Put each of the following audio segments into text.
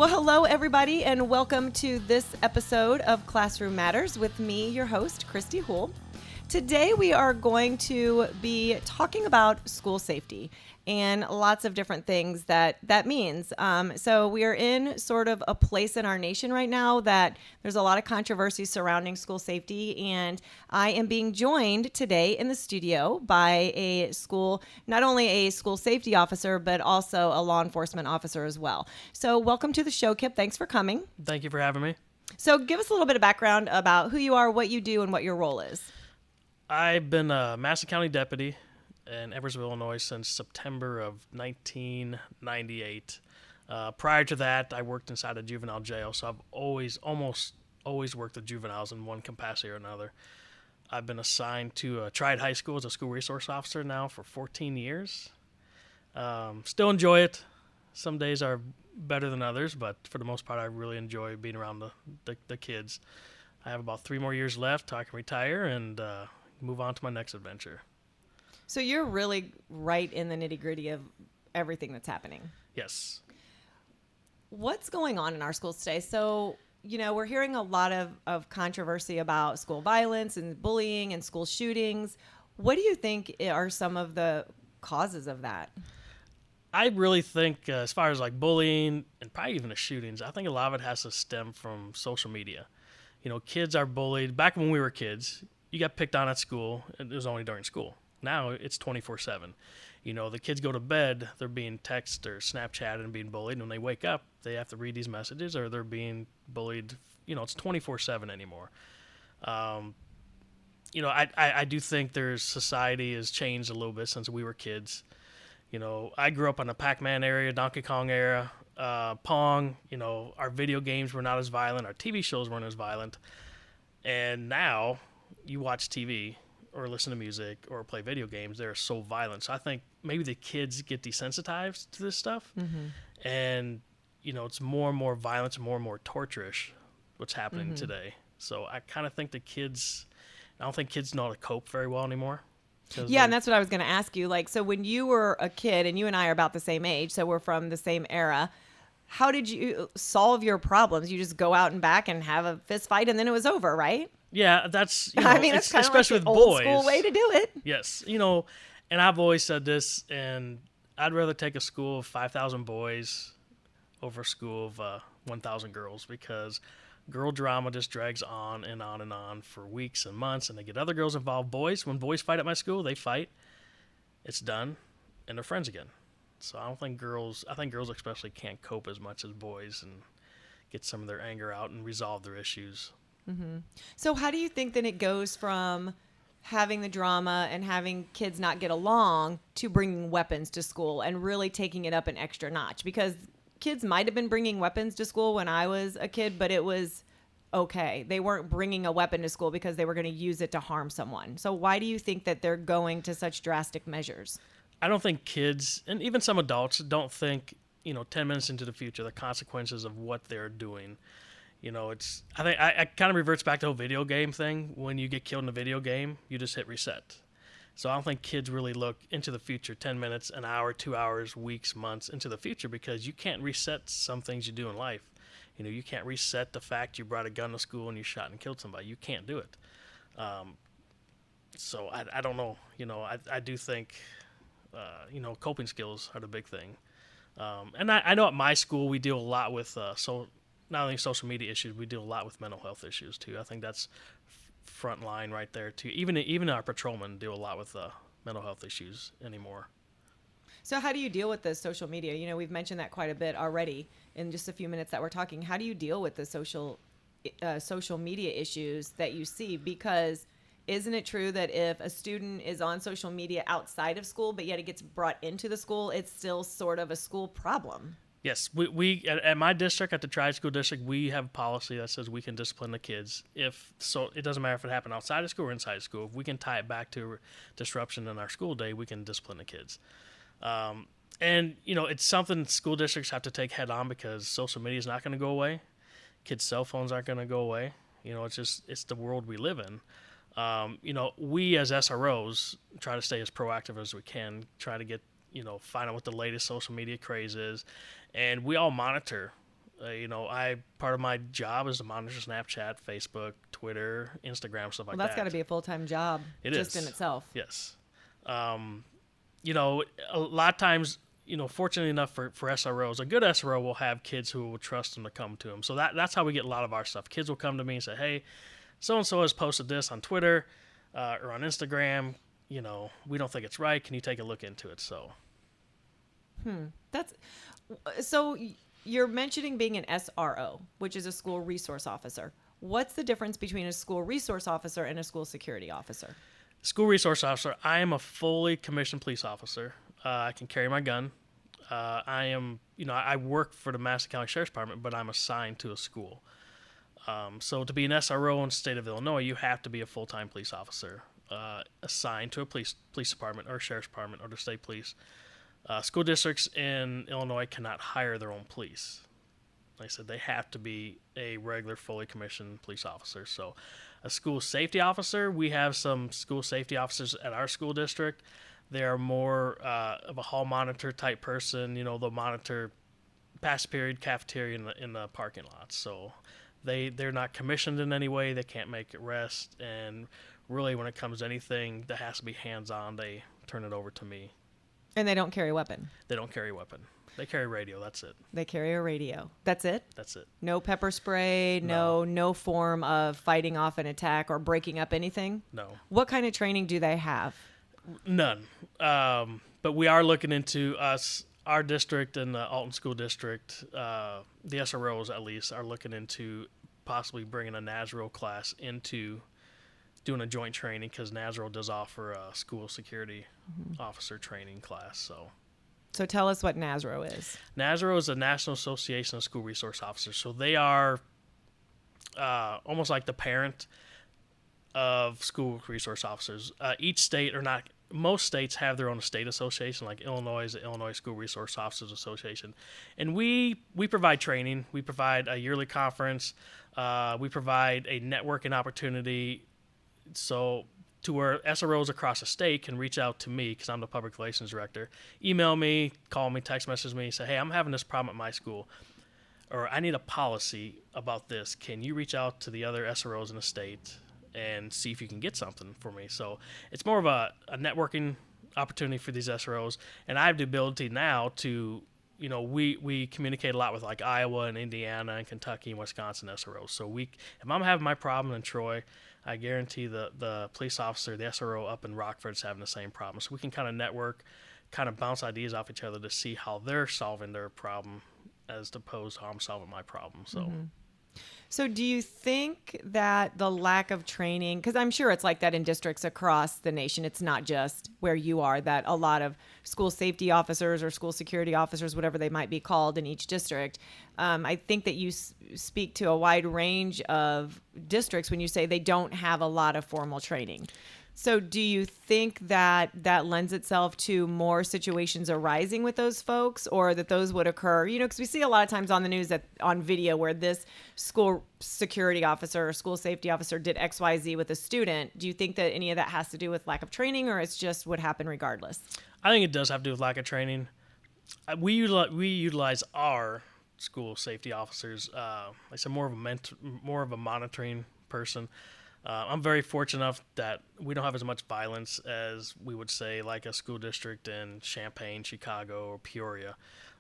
Well, hello, everybody, and welcome to this episode of Classroom Matters with me, your host, Christy Houle. Today, we are going to be talking about school safety and lots of different things that means. So we are in sort of a place in our nation right now that there's a lot of controversy surrounding school safety, and I am being joined today in the studio by a school, not only a school safety officer, but also a law enforcement officer as well. So welcome to the show, Kip. Thanks for coming. Thank you for having me. So give us a little bit of background about who you are, what you do, and what your role is. I've been a Madison County deputy in Eversville, Illinois since September of 1998. Prior to that, I worked inside a juvenile jail, so I've almost always worked with juveniles in one capacity or another. I've been assigned to Triad High School as a school resource officer now for 14 years. Still enjoy it. Some days are better than others, but for the most part, I really enjoy being around the kids. I have about 3 more years left till I can retire and move on to my next adventure. So you're really right in the nitty-gritty of everything that's happening. Yes. What's going on in our schools today? So, we're hearing a lot of controversy about school violence and bullying and school shootings. What do you think are some of the causes of that? I really think as far as like bullying and probably even the shootings, I think a lot of it has to stem from social media. Kids are bullied. Back when we were kids, you got picked on at school, and it was only during school. Now it's 24/7. The kids go to bed, they're being texted or Snapchatted and being bullied. And when they wake up, they have to read these messages or they're being bullied. It's 24/7 anymore. I do think society has changed a little bit since we were kids. I grew up in the Pac-Man area, Donkey Kong era, Pong. Our video games were not as violent. Our TV shows weren't as violent. And now you watch TV or listen to music or play video games, they're so violent. So I think maybe the kids get desensitized to this stuff. Mm-hmm. And, it's more and more violence, more and more torturous what's happening today. So I kind of think I don't think kids know how to cope very well anymore. Yeah, and that's what I was going to ask you. So when you were a kid, and you and I are about the same age, so we're from the same era, how did you solve your problems? You just go out and back and have a fist fight, and then it was over, right? Yeah, that's that's kind of especially like the with old boys. School way to do it. Yes, and I've always said this, and I'd rather take a school of 5,000 boys over a school of 1,000 girls, because girl drama just drags on and on and on for weeks and months, and they get other girls involved. When boys fight at my school, they fight, it's done, and they're friends again. So I think girls especially can't cope as much as boys and get some of their anger out and resolve their issues. Mm-hmm. So how do you think then it goes from having the drama and having kids not get along to bringing weapons to school and really taking it up an extra notch? Because kids might have been bringing weapons to school when I was a kid, but it was okay. They weren't bringing a weapon to school because they were going to use it to harm someone. So why do you think that they're going to such drastic measures? I don't think kids, and even some adults, don't think, 10 minutes into the future, the consequences of what they're doing. I think I kind of reverts back to the whole video game thing. When you get killed in a video game, you just hit reset. So I don't think kids really look into the future 10 minutes, an hour, 2 hours, weeks, months into the future, because you can't reset some things you do in life. You can't reset the fact you brought a gun to school and you shot and killed somebody. You can't do it. So I don't know. I do think, coping skills are the big thing. And I know at my school we deal a lot with not only social media issues, we deal a lot with mental health issues too. I think that's front line right there too. Even our patrolmen deal a lot with mental health issues anymore. So how do you deal with the social media? We've mentioned that quite a bit already in just a few minutes that we're talking. How do you deal with the social media issues that you see? Because isn't it true that if a student is on social media outside of school, but yet it gets brought into the school, it's still sort of a school problem? Yes, we at my district, at the Triad School District, we have a policy that says we can discipline the kids. It doesn't matter if it happened outside of school or inside of school. If we can tie it back to disruption in our school day, we can discipline the kids. And it's something school districts have to take head on, because social media is not going to go away. Kids' cell phones aren't going to go away. It's the world we live in. We as SROs try to stay as proactive as we can, try to get, find out what the latest social media craze is. And we all monitor Part of my job is to monitor Snapchat, Facebook, Twitter, Instagram, stuff like that. Well, that's got to be a full-time job just in itself. Yes. A lot of times, fortunately enough for SROs, a good SRO will have kids who will trust them to come to them. So that's how we get a lot of our stuff. Kids will come to me and say, hey, so-and-so has posted this on Twitter or on Instagram. We don't think it's right. Can you take a look into it? So. So you're mentioning being an SRO, which is a school resource officer. What's the difference between a school resource officer and a school security officer? School resource officer, I am a fully commissioned police officer. I can carry my gun. I work for the Madison County Sheriff's Department, but I'm assigned to a school. So to be an SRO in the state of Illinois, you have to be a full-time police officer assigned to a police department or sheriff's department or the state police. School districts in Illinois cannot hire their own police. Like I said, they have to be a regular, fully commissioned police officer. So a school safety officer, we have some school safety officers at our school district. They are more of a hall monitor type person. They'll monitor pass period, cafeteria in the parking lots. So they're not commissioned in any way. They can't make arrests. And really, when it comes to anything that has to be hands-on, they turn it over to me. And they don't carry a weapon? They don't carry a weapon. They carry a radio. That's it. They carry a radio. That's it? That's it. No pepper spray, no form of fighting off an attack or breaking up anything? No. What kind of training do they have? None. But we are looking into our district and the Alton School District, the SROs at least, are looking into possibly bringing a NASRO class into doing a joint training, because NASRO does offer a school security officer training class. So tell us what NASRO is. NASRO is the National Association of School Resource Officers. So they are almost like the parent of school resource officers. Each state, or not, most states have their own state association, like Illinois is the Illinois School Resource Officers Association. And we provide training. We provide a yearly conference. We provide a networking opportunity. So to where SROs across the state can reach out to me, because I'm the public relations director, email me, call me, text message me, say, hey, I'm having this problem at my school, or I need a policy about this. Can you reach out to the other SROs in the state and see if you can get something for me? So it's more of a networking opportunity for these SROs. And I have the ability now to, we communicate a lot with like Iowa and Indiana and Kentucky and Wisconsin SROs. So if I'm having my problem in Troy, I guarantee the police officer, the SRO up in Rockford is having the same problem. So we can kind of network, kind of bounce ideas off each other to see how they're solving their problem as opposed to how I'm solving my problem. So. Mm-hmm. So do you think that the lack of training, because I'm sure it's like that in districts across the nation, it's not just where you are, that a lot of school safety officers or school security officers, whatever they might be called in each district, I think that you speak to a wide range of districts when you say they don't have a lot of formal training. So do you think that lends itself to more situations arising with those folks, or that those would occur? Because we see a lot of times on the news that on video where this school security officer or school safety officer did XYZ with a student. Do you think that any of that has to do with lack of training, or it's just would happen regardless? I think it does have to do with lack of training. We utilize our school safety officers. Like I said, more of a monitoring person. I'm very fortunate enough that we don't have as much violence as we would say like a school district in Champaign, Chicago, or Peoria.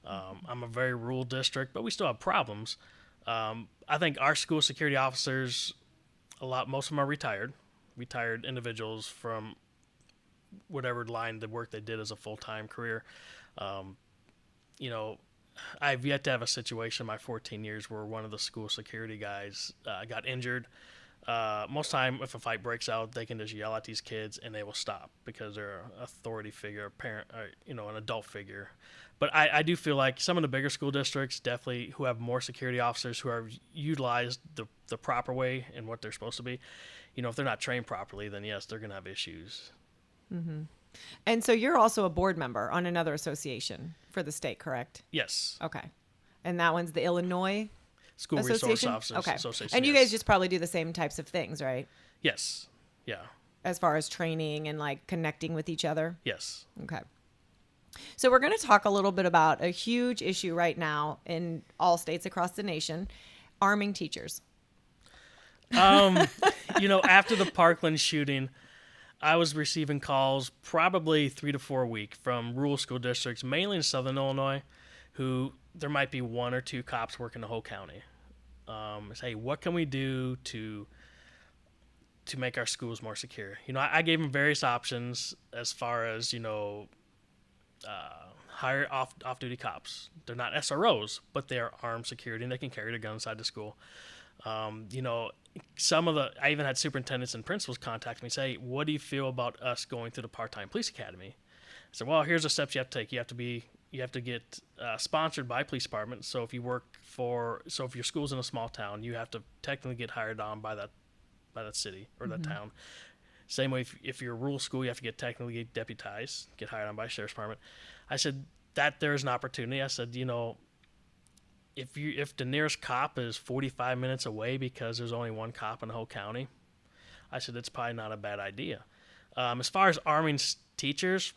I'm a very rural district, but we still have problems. I think our school security officers, most of them are retired individuals from whatever line of work they did as a full-time career. I've yet to have a situation in my 14 years where one of the school security guys got injured. Most time, if a fight breaks out, they can just yell at these kids and they will stop because they're an authority figure, a parent, or, an adult figure. But I do feel like some of the bigger school districts definitely who have more security officers who are utilized the proper way and what they're supposed to be. If they're not trained properly, then yes, they're going to have issues. Mm-hmm. And so you're also a board member on another association for the state, correct? Yes. Okay. And that one's the Illinois School Resource Officers Association. And you guys just probably do the same types of things, right? Yes. Yeah. As far as training and like connecting with each other? Yes. Okay. So we're going to talk a little bit about a huge issue right now in all states across the nation, arming teachers. After the Parkland shooting, I was receiving calls probably 3 to 4 a week from rural school districts, mainly in Southern Illinois, who there might be 1 or 2 cops working the whole county. Say, what can we do to make our schools more secure? I gave them various options as far as, hire off-duty cops. They're not SROs, but they are armed security, and they can carry their gun inside the school. I even had superintendents and principals contact me, say, what do you feel about us going to the part-time police academy? I said, well, here's the steps you have to take. You have to get sponsored by police department. So if your school's in a small town, you have to technically get hired on by that city or that town. Same way, if you're a rural school, you have to technically deputized, get hired on by sheriff's department. I said that there's an opportunity. I said, if the nearest cop is 45 minutes away because there's only 1 cop in the whole county, I said it's probably not a bad idea. As far as arming teachers,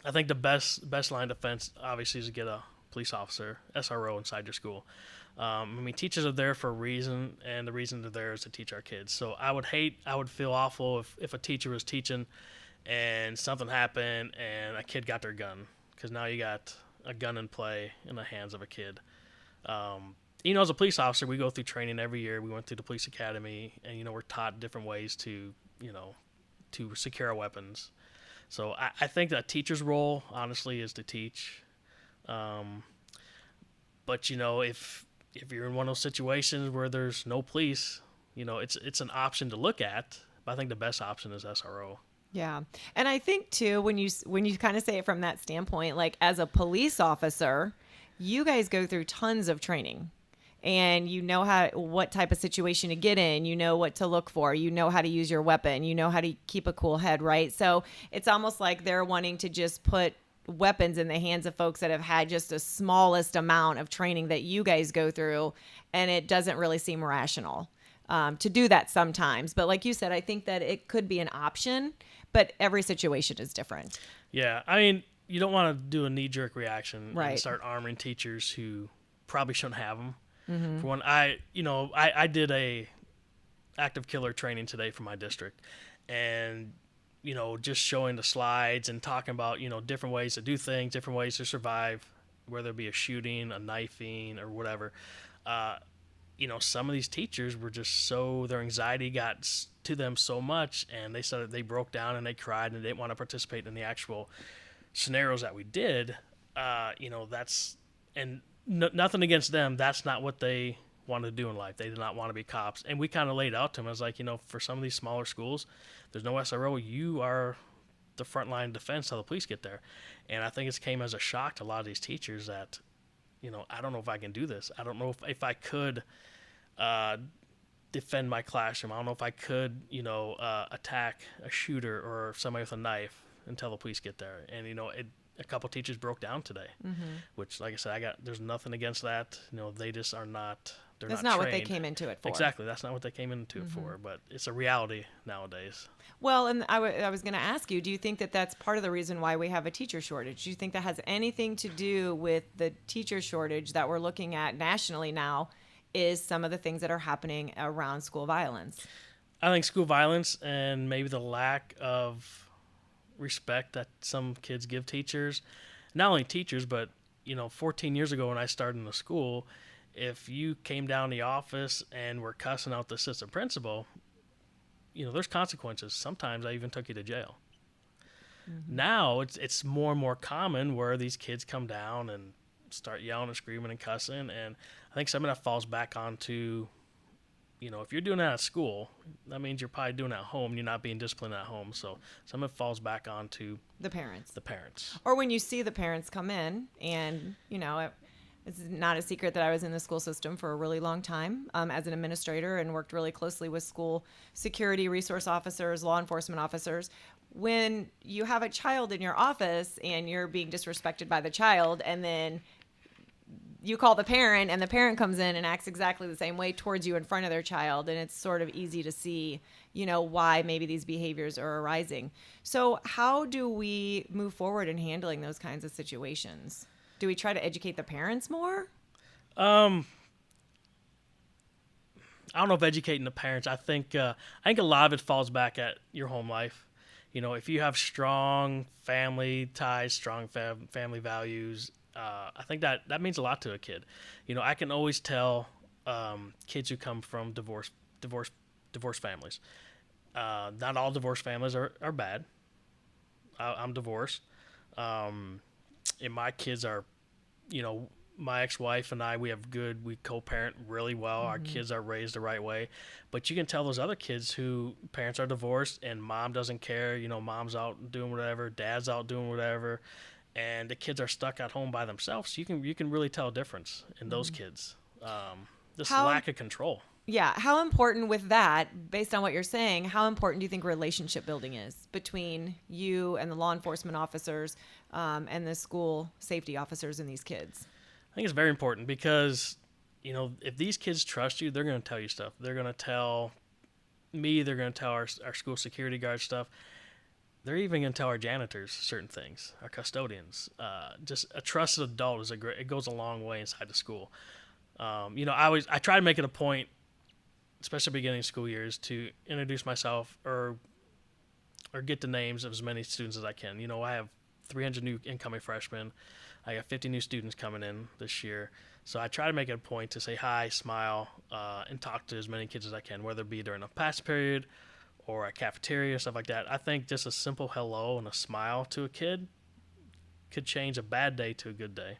I think the best line of defense obviously is to get a police officer, SRO, inside your school. Teachers are there for a reason, and the reason they're there is to teach our kids. So I would feel awful if a teacher was teaching and something happened and a kid got their gun, because now you got a gun in play in the hands of a kid. As a police officer, we go through training every year. We went through the police academy, and we're taught different ways to secure our weapons. So I think that a teacher's role, honestly, is to teach. But if you're in one of those situations where there's no police, it's an option to look at. But I think the best option is SRO. Yeah. And I think too, when you kind of say it from that standpoint, like as a police officer, you guys go through tons of training, and you know what type of situation to get in, you know what to look for, you know how to use your weapon, you know how to keep a cool head, right? So it's almost like they're wanting to just put weapons in the hands of folks that have had just the smallest amount of training that you guys go through, and it doesn't really seem rational to do that sometimes. But like you said, I think that it could be an option, but every situation is different. Yeah, you don't want to do a knee-jerk reaction and start arming teachers who probably shouldn't have them. Mm-hmm. For one, I did a active killer training today for my district, and just showing the slides and talking about different ways to do things, different ways to survive, whether it be a shooting, a knifing, or whatever. Some of these teachers were just their anxiety got to them so much, and they said they broke down and they cried and they didn't want to participate in the actual scenarios that we did. Nothing against them. That's not what they wanted to do in life. They did not want to be cops. And we kind of laid out to them. I was like, for some of these smaller schools, there's no SRO. You are the front line defense till the police get there. And I think it came as a shock to a lot of these teachers that, I don't know if I can do this. I don't know if I could defend my classroom. I don't know if I could, attack a shooter or somebody with a knife until the police get there. And, a couple teachers broke down today, which, like I said, there's nothing against that. They just are not. That's not what they came into it for. Exactly, that's not what they came into it for. But it's a reality nowadays. Well, and I was going to ask you, do you think that that's part of the reason why we have a teacher shortage? Do you think that has anything to do with the teacher shortage that we're looking at nationally now? Is some of the things that are happening around school violence? I think school violence and maybe the lack of respect that some kids give teachers, not only teachers, but 14 years ago when I started in the school, if you came down the office and were cussing out the assistant principal, there's consequences. Sometimes I even took you to jail. Mm-hmm. Now it's more and more common where these kids come down and start yelling and screaming and cussing, and I think some of that falls back onto if you're doing that at school, that means you're probably doing it at home. You're not being disciplined at home. So some of it falls back onto the parents. Or when you see the parents come in, and, it's not a secret that I was in the school system for a really long time as an administrator and worked really closely with school security resource officers, law enforcement officers. When you have a child in your office and you're being disrespected by the child, and then you call the parent, and the parent comes in and acts exactly the same way towards you in front of their child, and it's sort of easy to see, why maybe these behaviors are arising. So how do we move forward in handling those kinds of situations? Do we try to educate the parents more? I don't know if educating the parents. I think a lot of it falls back at your home life. If you have strong family ties, strong family values, I think that means a lot to a kid. I can always tell kids who come from divorced families. Not all divorced families are bad. I'm divorced, and my kids are, my ex-wife and we co-parent really well. Mm-hmm. Our kids are raised the right way. But you can tell those other kids who parents are divorced and mom doesn't care, mom's out doing whatever, dad's out doing whatever, and the kids are stuck at home by themselves. You can really tell a difference in those kids. Lack of control. Yeah. How important with that, based on what you're saying, how important do you think relationship building is between you and the law enforcement officers and the school safety officers and these kids? I think it's very important because, if these kids trust you, they're going to tell you stuff. They're going to tell me, they're going to tell our school security guard stuff. They're even going to tell our janitors certain things, our custodians. Just a trusted adult it goes a long way inside the school. I try to make it a point, especially beginning of school years, to introduce myself or get the names of as many students as I can. I have 300 new incoming freshmen. I got 50 new students coming in this year. So I try to make it a point to say hi, smile, and talk to as many kids as I can, whether it be during a pass period or a cafeteria, stuff like that. I think just a simple hello and a smile to a kid could change a bad day to a good day.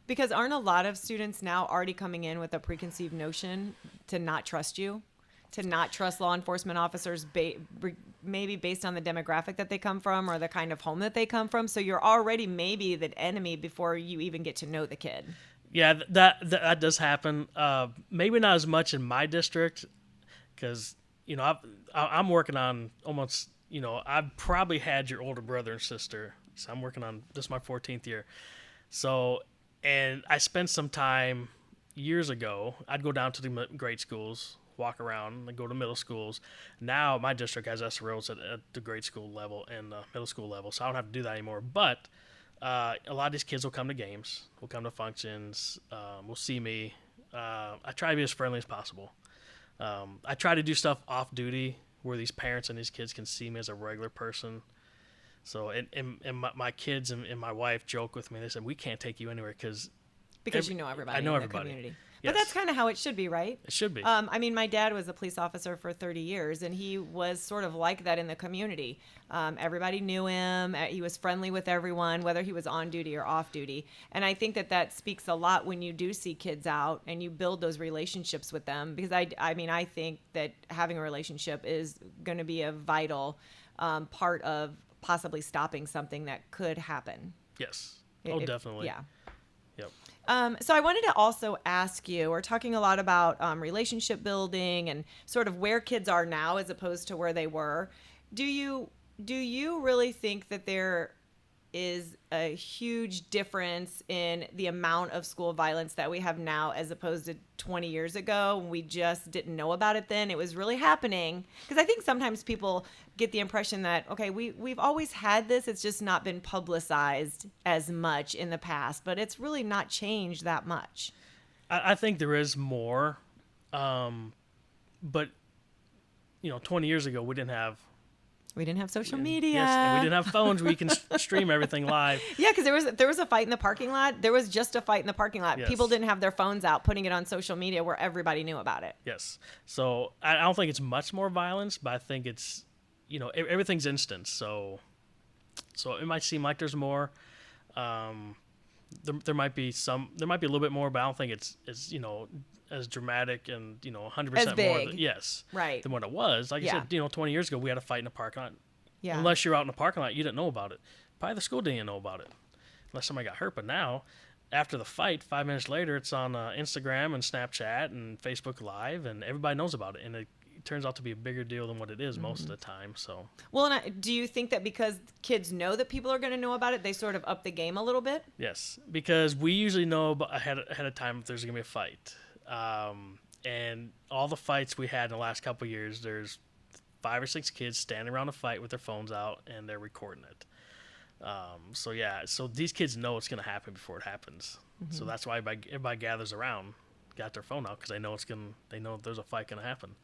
Because aren't a lot of students now already coming in with a preconceived notion to not trust you, to not trust law enforcement officers, maybe based on the demographic that they come from or the kind of home that they come from? So you're already maybe the enemy before you even get to know the kid. Yeah, that does happen. Maybe not as much in my district because, I'm working on almost, I've probably had your older brother and sister. So I'm working on, this is my 14th year. So, and I spent some time years ago, I'd go down to the grade schools, walk around, and go to middle schools. Now my district has SROs at the grade school level and middle school level, so I don't have to do that anymore. But a lot of these kids will come to games, will come to functions, will see me. I try to be as friendly as possible. I try to do stuff off duty where these parents and these kids can see me as a regular person. So, and my kids and my wife joke with me. They said, we can't take you anywhere because you know everybody I know in everybody. The community. Yes. But that's kind of how it should be, right? It should be. My dad was a police officer for 30 years, and he was sort of like that in the community. Everybody knew him. He was friendly with everyone, whether he was on duty or off duty. And I think that speaks a lot when you do see kids out and you build those relationships with them. Because I think that having a relationship is going to be a vital part of possibly stopping something that could happen. Yes. Definitely. Yeah. Yep. So I wanted to also ask you, we're talking a lot about relationship building and sort of where kids are now as opposed to where they were. Do you really think that there is a huge difference in the amount of school violence that we have now as opposed to 20 years ago when we just didn't know about it then? It was really happening. Because I think sometimes people get the impression that, okay, we've always had this. It's just not been publicized as much in the past. But it's really not changed that much. I think there is more. But, 20 years ago, we didn't have social media. Yes, and we didn't have phones where you can stream everything live. Yeah, because there was a fight in the parking lot. There was just a fight in the parking lot. Yes. People didn't have their phones out, putting it on social media where everybody knew about it. Yes. So I don't think it's much more violence, but I think it's, everything's instant. So it might seem like there's more. There might be a little bit more, but I don't think it's as dramatic and 100% more. Yes, right. Than what it was. Like I said, 20 years ago we had a fight in the parking lot. Yeah. Unless you're out in the parking lot, you didn't know about it. Probably the school didn't know about it, unless somebody got hurt. But now, after the fight, 5 minutes later, it's on Instagram and Snapchat and Facebook Live, and everybody knows about it. And it turns out to be a bigger deal than what it is most of the time. So, Well, and do you think that because kids know that people are going to know about it, they sort of up the game a little bit? yes, because we usually know ahead of time if there's going to be a fight. And all the fights we had in the last couple of years, there's 5 or 6 kids standing around a fight with their phones out and they're recording it. So these kids know it's going to happen before it happens. So that's why everybody gathers around, got their phone out, because they know there's a fight going to happen.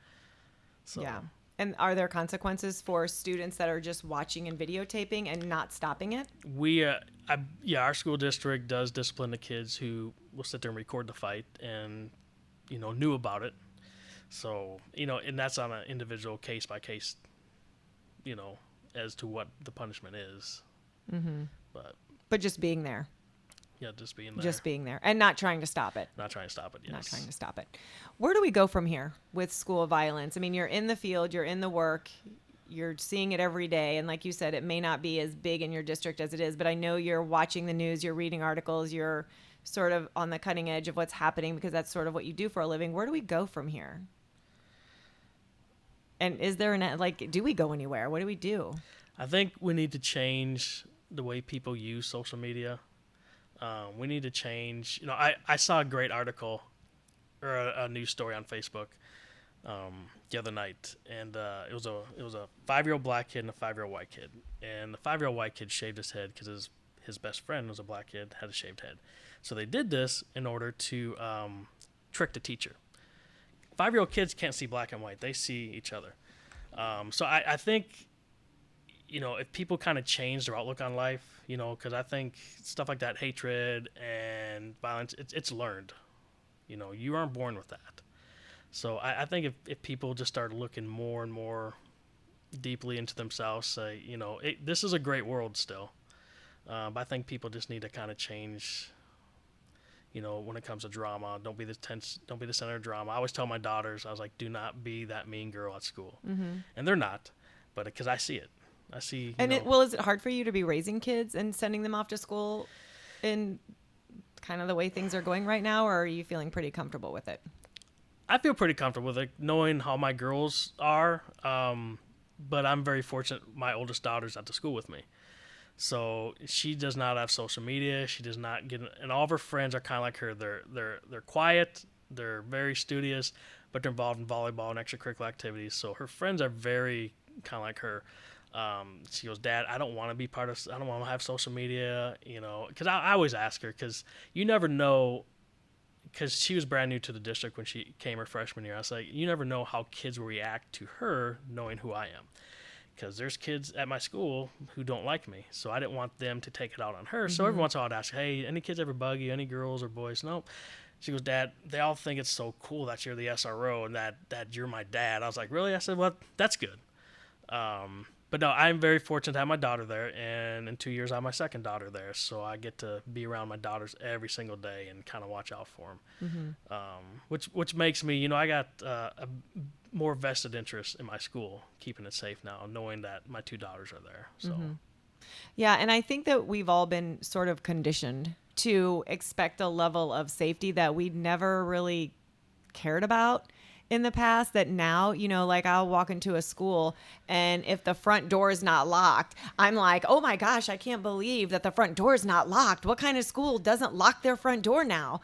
So, Yeah. And are there consequences for students that are just watching and videotaping and not stopping it? Our school district does discipline the kids who will sit there and record the fight and, knew about it. So, and that's on an individual case by case, as to what the punishment is. Mm-hmm. But just being there. Yeah, just being there. Just being there and not trying to stop it. Not trying to stop it, yes. Not trying to stop it. Where do we go from here with school violence? I mean, you're in the field, you're in the work, you're seeing it every day. And like you said, it may not be as big in your district as it is, but I know you're watching the news, you're reading articles, you're sort of on the cutting edge of what's happening because that's sort of what you do for a living. Where do we go from here? And is there do we go anywhere? What do we do? I think we need to change the way people use social media. We need to change. I saw a great article or a news story on Facebook the other night, and it was a 5-year-old black kid and a 5-year-old white kid, and the 5-year-old white kid shaved his head because his best friend was a black kid, had a shaved head. So they did this in order to trick the teacher. 5-year-old kids can't see black and white; they see each other. So I think, if people kind of change their outlook on life, because I think stuff like that, hatred and violence, it's learned. You aren't born with that. So I think if people just start looking more and more deeply into themselves, say, this is a great world still. But I think people just need to kind of change, when it comes to drama. Don't be the center of drama. I always tell my daughters, I was like, do not be that mean girl at school. Mm-hmm. And they're not, but because I see it. Is it hard for you to be raising kids and sending them off to school in kind of the way things are going right now, or are you feeling pretty comfortable with it? I feel pretty comfortable with it, knowing how my girls are. But I'm very fortunate. My oldest daughter's at the school with me. So she does not have social media. She does not and all of her friends are kind of like her. They're quiet. They're very studious, but they're involved in volleyball and extracurricular activities. So her friends are very kind of like her. She goes, Dad, I don't want to be I don't want to have social media, because I always ask her, because you never know, because she was brand new to the district when she came her freshman year. I was like, you never know how kids will react to her knowing who I am, because there's kids at my school who don't like me. So I didn't want them to take it out on her. Mm-hmm. So every once in a while I'd ask, hey, any kids ever bug you? Any girls or boys? Nope. She goes, Dad, they all think it's so cool that you're the SRO and that you're my dad. I was like, really? I said, well, that's good. But no, I'm very fortunate to have my daughter there, and in 2 years I have my second daughter there, so I get to be around my daughters every single day and kind of watch out for them, mm-hmm. Which makes me, I got a more vested interest in my school, keeping it safe now, knowing that my 2 daughters are there. So, mm-hmm. Yeah, and I think that we've all been sort of conditioned to expect a level of safety that we'd never really cared about in the past, that now, I'll walk into a school and if the front door is not locked, I'm like, oh my gosh, I can't believe that the front door is not locked. What kind of school doesn't lock their front door now?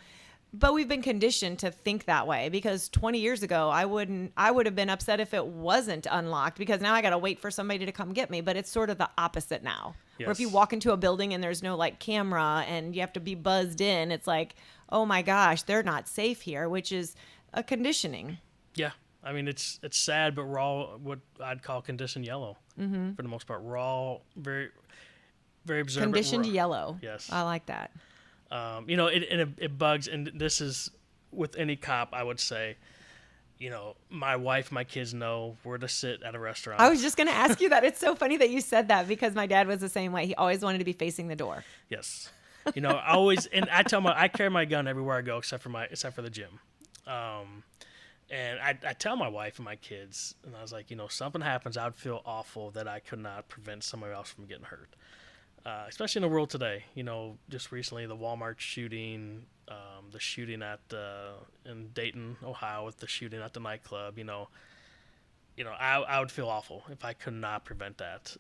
But we've been conditioned to think that way, because 20 years ago, I would have been upset if it wasn't unlocked, because now I got to wait for somebody to come get me. But it's sort of the opposite now. Yes. Where if you walk into a building and there's no camera and you have to be buzzed in, it's like, oh my gosh, they're not safe here, which is a conditioning. Yeah. I mean, it's sad, but we're all what I'd call conditioned yellow, mm-hmm. for the most part. We're all very, very observant. Conditioned yellow. Yes. I like that. It bugs, and this is with any cop, I would say, my wife, my kids know where to sit at a restaurant. I was just going to ask you that. It's so funny that you said that, because my dad was the same way. He always wanted to be facing the door. Yes. Always, and I carry my gun everywhere I go except for the gym. And I tell my wife and my kids, and I was like, something happens, I'd feel awful that I could not prevent somebody else from getting hurt. Especially in the world today, just recently the Walmart shooting, the shooting in Dayton, Ohio, with the shooting at the nightclub, I would feel awful if I could not prevent that.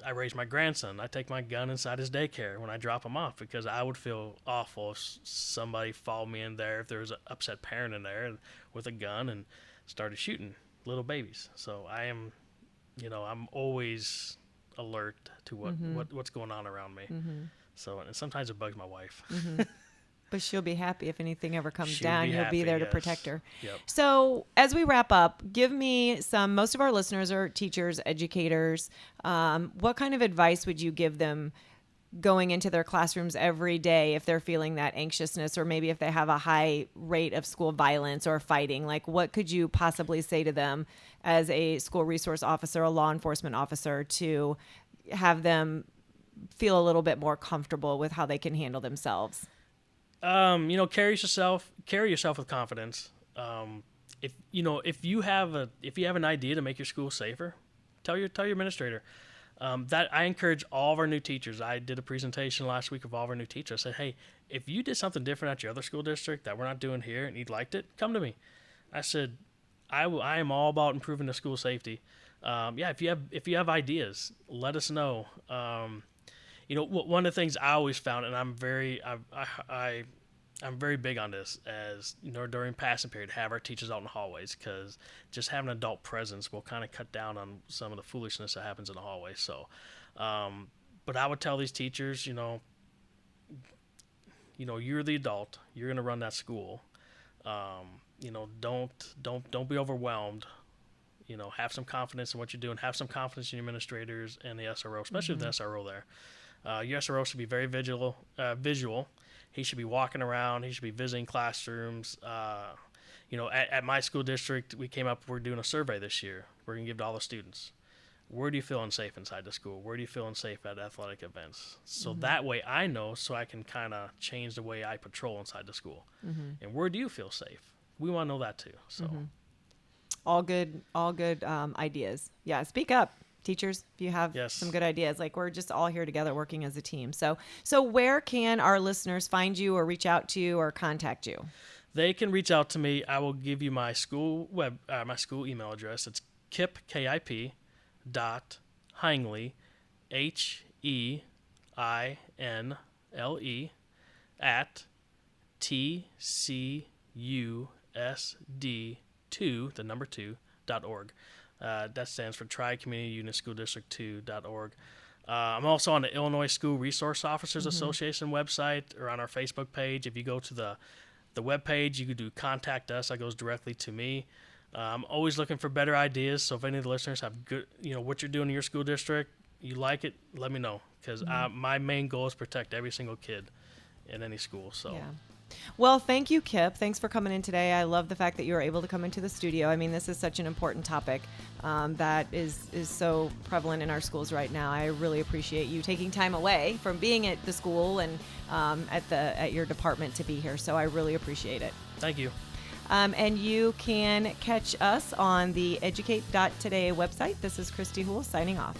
I raise my grandson. I take my gun inside his daycare when I drop him off because I would feel awful if somebody followed me in there, if there was an upset parent in there with a gun and started shooting little babies. So I'm always alert to what's going on around me. So, and sometimes it bugs my wife. But she'll be happy if anything ever comes She'll down. be You'll happy, be there to yes. protect her. Yep. So as we wrap up, give me most of our listeners are teachers, educators. What kind of advice would you give them going into their classrooms every day if they're feeling that anxiousness, or maybe if they have a high rate of school violence or fighting? Like, what could you possibly say to them as a school resource officer, a law enforcement officer, to have them feel a little bit more comfortable with how they can handle themselves? Carry yourself with confidence. If you have an idea to make your school safer, tell your administrator. That I encourage all of our new teachers. I did a presentation last week of all of our new teachers. I said, hey, if you did something different at your other school district that we're not doing here and you liked it, come to me. I said, I am all about improving the school safety. If you have ideas, let us know. One of the things I always found, and I'm very big on this, as during passing period, have our teachers out in the hallways, because just having an adult presence will kind of cut down on some of the foolishness that happens in the hallways. So, but I would tell these teachers, you're the adult, you're going to run that school. Don't be overwhelmed. Have some confidence in what you're doing. Have some confidence in your administrators and the SRO, especially the SRO there. Your SRO should be very visual. He should be walking around. He should be visiting classrooms. At my school district, we're doing a survey this year. We're going to give to all the students. Where do you feel unsafe inside the school? Where do you feel unsafe at athletic events? So that way I know, so I can kind of change the way I patrol inside the school. And where do you feel safe? We want to know that too. So all good ideas. Yeah. Speak up. Teachers, if you have some good ideas, like we're just all here together working as a team. So where can our listeners find you or reach out to you or contact you? They can reach out to me. I will give you my school email address. It's kip.hingley, HEINLE at TCUSD2.org. That stands for Tri-Community Unit School District 2.org. I'm also on the Illinois School Resource Officers Association website, or on our Facebook page. If you go to the web page, you can do contact us. That goes directly to me. I'm always looking for better ideas. So if any of the listeners have good, what you're doing in your school district, you like it, let me know, because my main goal is protect every single kid in any school. So. Yeah. Well, thank you, Kip. Thanks for coming in today. I love the fact that you were able to come into the studio. I mean, this is such an important topic that is so prevalent in our schools right now. I really appreciate you taking time away from being at the school and at your department to be here. So I really appreciate it. Thank you. And you can catch us on the educate.today website. This is Christy Houle signing off.